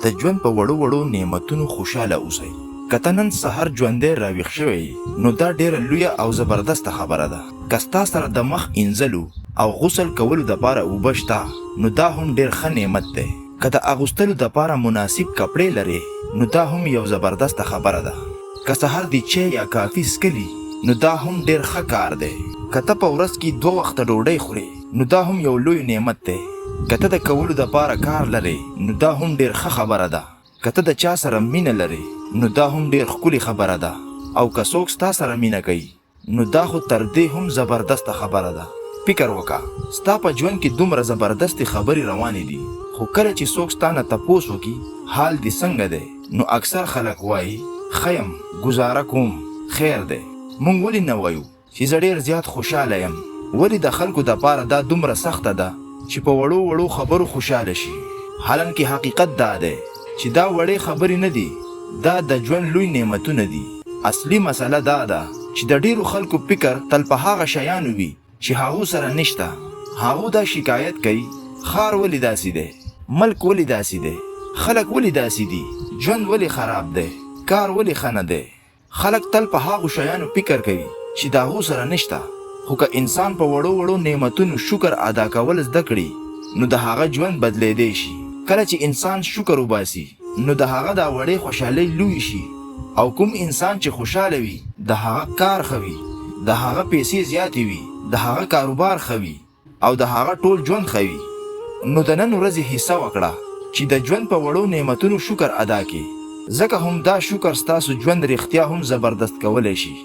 د ژوند په وړو وړو نعمتونو خوشاله اوسئ. که ته نن سهار ژوندی راویښ شوی نو دا ډیره لویه او زبردسته خبره ده. که ستا سره د مخ اینځلو او غسل کولو دپاره اوبه شته نو دا هم ډیر ښه نعمت دی. که د اغوستلو دپاره مناسب کپړې لرې نو دا هم یو زبردسته خبره ده. که سهار دی چای یا کافي څکلي نو دا هم ډیر ښه کار دی. که ته په ورځ کې 2 وخته ډوډۍ خورې نو دا هم یو لوی نعمت دی. که ته د کولو دپاره کار لرې نو دا هم ډیر ښه خبره ده. که ته د چا سره مینه لرې نو دا هم ډیر ښکلې خبره ده. او که څوک ستا سره مینه کوي نو دا خو تر دې هم زبردسته خبره ده. فکر وکړه، ستا په ژوند کې دومره زبردستې خبرې روانې دي، خو کله چې څوک ستا نه تپوس وکړي حال دې څنګه دی نو اکثر خلک وایي ښه یم، ګزاره کوم، خیر دی. موږ ولې نه وایو چې زه ډېر زیات خوشحاله یم؟ ولې د خلکو دپاره دا دومره سخته ده چې په وړو وړو خبرو خوشحاله شي؟ حالانکې حقیقت دا دی چې دا وړې خبرې نه دي، دا د ژوند لوی نعمتونه دي. اصلي مسله دا ده چې د ډیرو خلکو فکر تل په هغه شیانو وي چې هغو سره نشته. هغو دا شکایت کوي ښار ولې داسې دی، ملک ولې داسې دی، خلک ولې داسې دي، ژوند ولې خراب دی، کار ولې ښه نه دی. خلک تل په هغو شیانو فکر کوي چې د هغو سره نشته. خو که انسان په وړو وړو نعمتونو شکر ادا کول زده کړي نو د هغه ژوند بدلیدی شي. کله چې انسان شکر وباسي نو د هغه دا وړې خوشحالۍ لوی شي. او کوم انسان چې خوشحاله وي د هغه کار ښه وي، د هغه پیسې زیاتې وي، د هغه کاروبار ښه وي او د هغه ټول ژوند ښه وي. نو د نن ورځې حصه وکړه چې د ژوند په وړو نعمتونو شکر ادا کړي، ځکه هم دا شکر ستاسو ژوند رښتیا هم زبردست کولی شي.